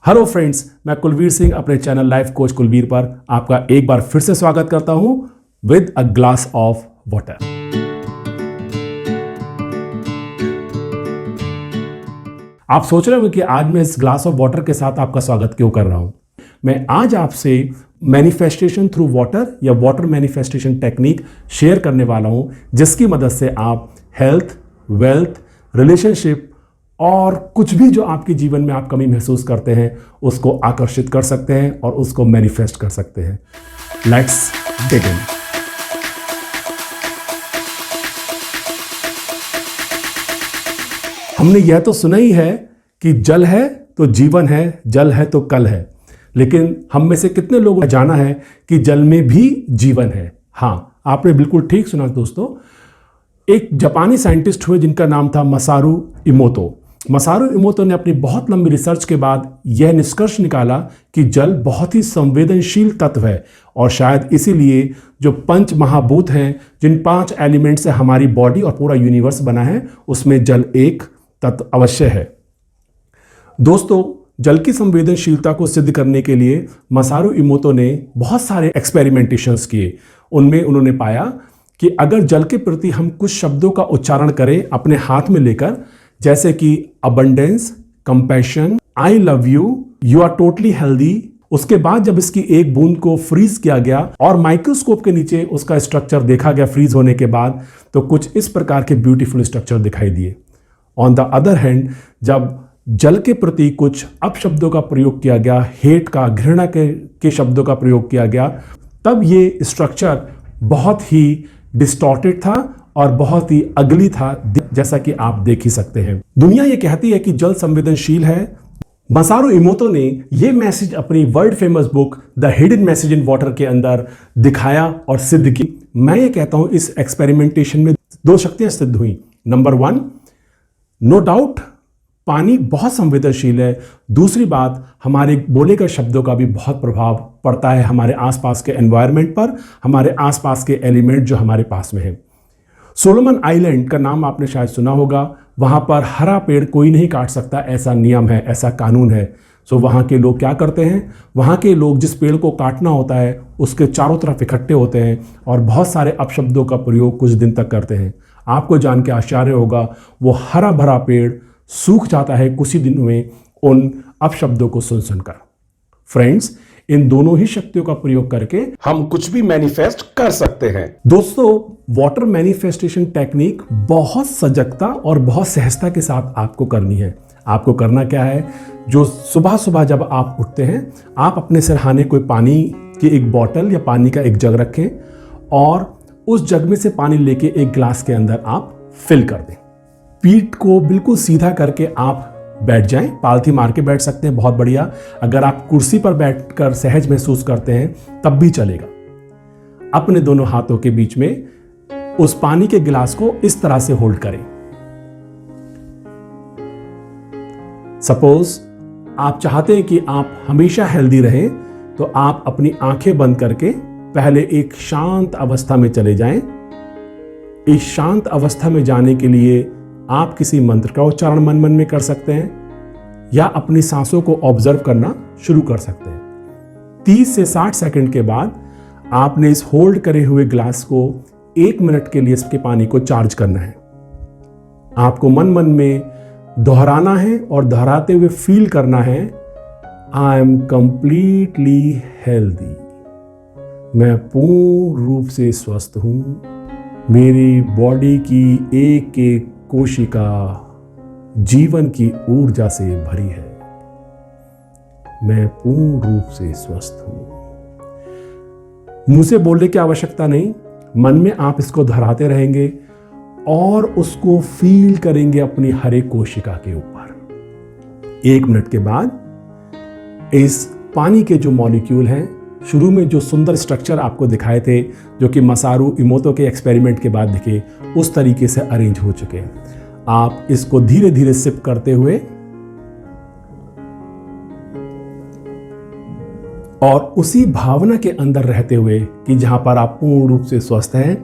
Hello friends, मैं कुलवीर सिंह अपने channel life coach Kulveer पर आपका एक बार फिर से स्वागत करता हूं with a glass of water. आप सोच रहे होंगे कि आज मैं इस ग्लास ऑफ वाटर के साथ आपका स्वागत क्यों कर रहा हूं। मैं आज आपसे मैनिफेस्टेशन थ्रू वाटर या वाटर मैनिफेस्टेशन टेक्निक शेयर करने वाला हूं, जिसकी मदद से आप हेल्थ, वेल्थ, रिलेशनशिप और कुछ भी जो आपके जीवन में आप कमी महसूस करते हैं उसको आकर्षित कर सकते हैं और उसको मैनिफेस्ट कर सकते हैं। Let's begin. हमने यह तो सुना ही है कि जल है तो जीवन है, जल है तो कल है, लेकिन हम में से कितने लोगों ने जाना है कि जल में भी जीवन है। हाँ, आपने बिल्कुल ठीक सुना दोस्तों। एक जापानी साइंटिस्ट हुए जिनका नाम था मसारू इमोतो। मसारू इमोतो ने अपनी बहुत लंबी रिसर्च के बाद यह निष्कर्ष निकाला कि जल बहुत ही संवेदनशील तत्व है और शायद इसीलिए जो पंच महाभूत हैं, जिन 5 एलिमेंट से हमारी बॉडी और पूरा यूनिवर्स बना है, उसमें जल एक तत्व अवश्य है। दोस्तों, जल की संवेदनशीलता को सिद्ध करने के लिए मसारू इमोतो ने बहुत सारे एक्सपेरिमेंटेशंस किए। उनमें उन्होंने पाया कि अगर जल के प्रति हम कुछ शब्दों का उच्चारण करें अपने हाथ में लेकर, जैसे कि abundance, compassion, I love you, you are totally healthy, उसके बाद जब इसकी एक बूंद को फ्रीज किया गया और माइक्रोस्कोप के नीचे उसका स्ट्रक्चर देखा गया फ्रीज होने के बाद, तो कुछ इस प्रकार के ब्यूटीफुल स्ट्रक्चर दिखाई दिए। ऑन द अदर हैंड, जब जल के प्रति कुछ अपशब्दों का प्रयोग किया गया, हेट का, घृणा के शब्दों का प्रयोग किया गया, तब ये स्ट्रक्चर बहुत ही डिस्टॉर्टेड था और बहुत ही अगली था, जैसा कि आप देख ही सकते हैं। दुनिया ये कहती है कि जल संवेदनशील है। मसारू इमोतो ने ये मैसेज अपनी world famous book the hidden message in water के अंदर दिखाया और सिद्ध की। मैं ये कहता हूं इस एक्सपेरिमेंटेशन में 2 शक्तियां सिद्ध हुई। नंबर 1, नो डाउट पानी बहुत संवेदनशील है। दूसरी बात, हमारे बोले गए शब्दों का भी बहुत प्रभाव पड़ता है हमारे आसपास के एनवायरनमेंट पर, हमारे आसपास के एलिमेंट जो हमारे पास में है। सोलोमन आइलैंड का नाम आपने शायद सुना होगा। वहाँ पर हरा पेड़ कोई नहीं काट सकता, ऐसा नियम है, ऐसा कानून है। सो वहाँ के लोग क्या करते हैं, वहाँ के लोग जिस पेड़ को काटना होता है उसके चारों तरफ इकट्ठे होते हैं और बहुत सारे अपशब्दों का प्रयोग कुछ दिन तक करते हैं। आपको जान के आश्चर्य होगा, वो हरा भरा पेड़ सूख जाता है कुछ ही दिनों में उन अपशब्दों को सुन सुनकर। फ्रेंड्स, इन दोनों ही शक्तियों का प्रयोग करके हम कुछ भी मैनिफेस्ट कर सकते हैं। दोस्तों, वाटर मैनिफेस्टेशन टेक्निक बहुत सजगता और बहुत सहजता के साथ आपको करनी है। आपको करना क्या है, जो सुबह सुबह जब आप उठते हैं, आप अपने सिरहाने कोई पानी की एक बोतल या पानी का एक जग रखें और उस जग में से पानी लेके एक ग्लास के अंदर आप फिल कर दें। पीठ को बिल्कुल सीधा करके आप बैठ जाएं, पालथी मार के बैठ सकते हैं, बहुत बढ़िया। अगर आप कुर्सी पर बैठकर सहज महसूस करते हैं तब भी चलेगा। अपने दोनों हाथों के बीच में उस पानी के गिलास को इस तरह से होल्ड करें। सपोज आप चाहते हैं कि आप हमेशा हेल्दी रहें, तो आप अपनी आंखें बंद करके पहले एक शांत अवस्था में चले जाएं। इस शांत अवस्था में जाने के लिए आप किसी मंत्र का उच्चारण मन मन में कर सकते हैं या अपनी सांसों को ऑब्जर्व करना शुरू कर सकते हैं। 30 से 60 सेकंड के बाद आपने इस होल्ड करे हुए ग्लास को 1 मिनट के लिए इसके पानी को चार्ज करना है। आपको मन मन में दोहराना है और दोहराते हुए फील करना है, आई एम कंप्लीटली हेल्दी। मैं पूर्ण रूप से स्वस्थ हूं। मेरी बॉडी की एक एक कोशिका जीवन की ऊर्जा से भरी है। मैं पूर्ण रूप से स्वस्थ हूं। मुंह से बोलने की आवश्यकता नहीं, मन में आप इसको दोहराते रहेंगे और उसको फील करेंगे अपनी हर एक कोशिका के ऊपर। 1 मिनट के बाद इस पानी के जो मॉलिक्यूल हैं, शुरू में जो सुंदर स्ट्रक्चर आपको दिखाए थे, जो कि मसारू इमोतो के एक्सपेरिमेंट के बाद दिखे, उस तरीके से अरेंज हो चुके हैं। आप इसको धीरे धीरे सिप करते हुए और उसी भावना के अंदर रहते हुए कि जहां पर आप पूर्ण रूप से स्वस्थ हैं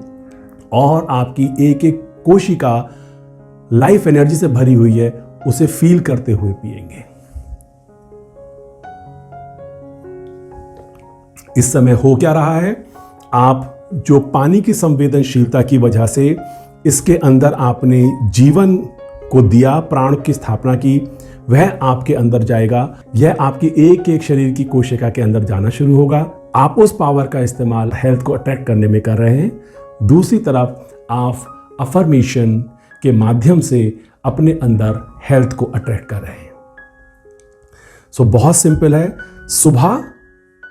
और आपकी एक एक कोशिका लाइफ एनर्जी से भरी हुई है, उसे फील करते हुए पिएंगे। इस समय हो क्या रहा है, आप जो पानी की संवेदनशीलता की वजह से इसके अंदर आपने जीवन को दिया, प्राण की स्थापना की, वह आपके अंदर जाएगा। यह आपकी एक एक शरीर की कोशिका के अंदर जाना शुरू होगा। आप उस पावर का इस्तेमाल हेल्थ को अट्रैक्ट करने में कर रहे हैं। दूसरी तरफ आप अफर्मेशन के माध्यम से अपने अंदर हेल्थ को अट्रैक्ट कर रहे हैं। सो बहुत सिंपल है। सुबह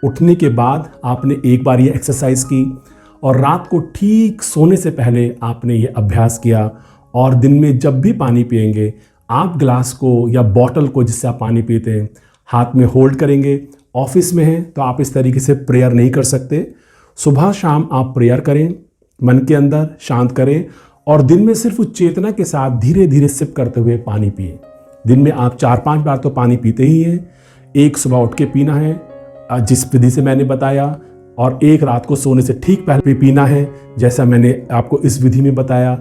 उठने के बाद आपने एक बार ये एक्सरसाइज की और रात को ठीक सोने से पहले आपने ये अभ्यास किया, और दिन में जब भी पानी पिएंगे आप ग्लास को या बॉटल को जिससे आप पानी पीते हैं हाथ में होल्ड करेंगे। ऑफिस में हैं तो आप इस तरीके से प्रेयर नहीं कर सकते। सुबह शाम आप प्रेयर करें, मन के अंदर शांत करें, और दिन में सिर्फ उस चेतना के साथ धीरे धीरे सिप करते हुए पानी पिए। दिन में आप 4-5 बार तो पानी पीते ही हैं। एक सुबह उठ के पीना है जिस विधि से मैंने बताया, और एक रात को सोने से ठीक पहले पीना है जैसा मैंने आपको इस विधि में बताया।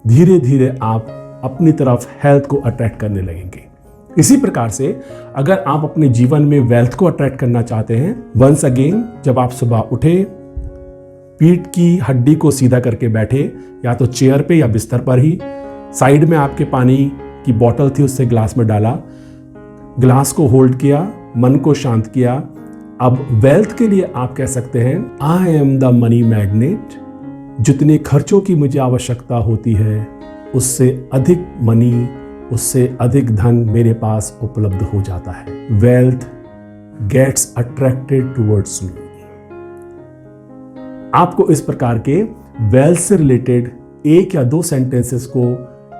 धीरे धीरे आप अपनी तरफ हेल्थ को अट्रैक्ट करने लगेंगे। इसी प्रकार से अगर आप अपने जीवन में वेल्थ को अट्रैक्ट करना चाहते हैं, वंस अगेन जब आप सुबह उठे, पीठ की हड्डी को सीधा करके बैठे, या तो चेयर पे या बिस्तर पर ही, साइड में आपके पानी की बोतल थी उससे ग्लास में डाला, ग्लास को होल्ड किया, मन को शांत किया। अब वेल्थ के लिए आप कह सकते हैं, I am the money magnet. जितने खर्चों की मुझे आवश्यकता होती है उससे अधिक मनी, उससे अधिक धन मेरे पास उपलब्ध हो जाता है। Wealth gets attracted towards me. आपको इस प्रकार के वेल्थ से रिलेटेड 1 या 2 सेंटेंसेस को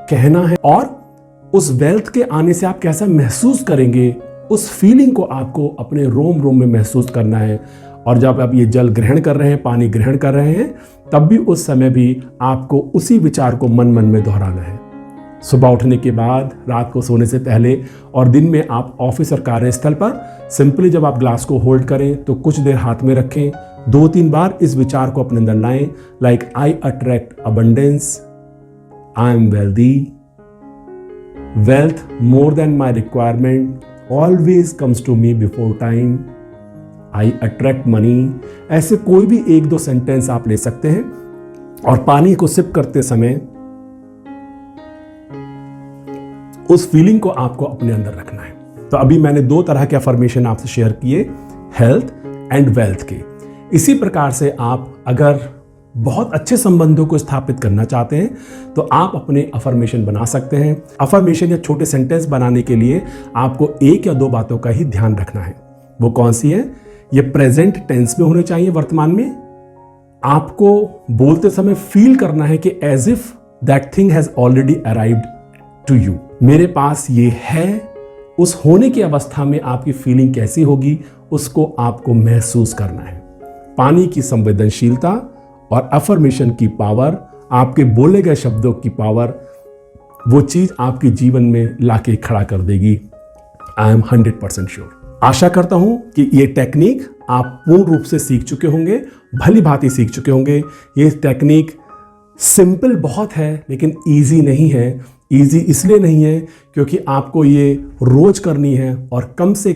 कहना है, और उस वेल्थ के आने से आप कैसा महसूस करेंगे उस फीलिंग को आपको अपने रोम रोम में महसूस करना है। और जब आप ये जल ग्रहण कर रहे हैं, पानी ग्रहण कर रहे हैं, तब भी उस समय भी आपको उसी विचार को मन मन में दोहराना है। सुबह उठने के बाद, रात को सोने से पहले, और दिन में आप ऑफिस और कार्यस्थल पर सिंपली जब आप ग्लास को होल्ड करें तो कुछ देर हाथ में रखें। 2-3 बार इस विचार को अपने अंदर लाएं, like I attract abundance, I am wealthy, wealth more than my requirement always comes to me before time, I attract money. ऐसे कोई भी 1-2 सेंटेंस आप ले सकते हैं, और पानी को सिप करते समय उस फीलिंग को आपको अपने अंदर रखना है। तो अभी मैंने 2 तरह के अफर्मेशन आपसे शेयर किए, हेल्थ एंड वेल्थ के। इसी प्रकार से आप अगर बहुत अच्छे संबंधों को स्थापित करना चाहते हैं तो आप अपने अफर्मेशन बना सकते हैं। अफर्मेशन या छोटे सेंटेंस बनाने के लिए आपको 1 या 2 बातों का ही ध्यान रखना है। वो कौन सी है? ये प्रेजेंट टेंस में होने चाहिए, वर्तमान में। आपको बोलते समय फील करना है कि as if that thing has already arrived to you. मेरे पास ये है। उस होने की अवस्था में आपकी फीलिंग कैसी होगी उसको आपको महसूस करना है। पानी की संवेदनशीलता और अफर्मेशन की पावर, आपके बोले गए शब्दों की पावर, वो चीज आपके जीवन में लाके खड़ा कर देगी। I am 100% sure. आशा करता हूं कि ये टेक्निक आप पूर्ण रूप से सीख चुके होंगे, भली भांति सीख चुके होंगे। ये टेक्निक सिंपल बहुत है लेकिन इजी नहीं है। इजी इसलिए नहीं है क्योंकि आपको ये रोज करनी है, और कम से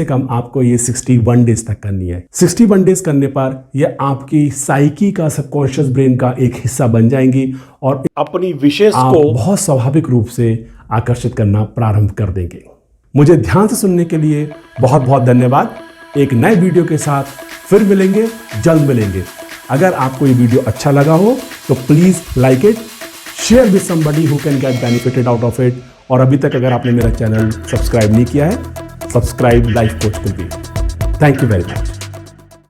कम आपको ये 61 डेज तक करनी है। 61 डेज करने पर ये आपकी साइकी का, सबकॉन्शियस ब्रेन का एक हिस्सा बन जाएंगी और अपनी विशेष को बहुत स्वाभाविक रूप से आकर्षित करना प्रारंभ कर देंगे। मुझे ध्यान से सुनने के लिए बहुत बहुत धन्यवाद। एक नए वीडियो के साथ फिर मिलेंगे, जल्द मिलेंगे। अगर आपको ये वीडियो अच्छा लगा हो तो please like it, share with somebody who can get benefited out of it. और अभी तक अगर आपने मेरा चैनल सब्सक्राइब नहीं किया है, subscribe life coach Kuldeep. Thank you very much.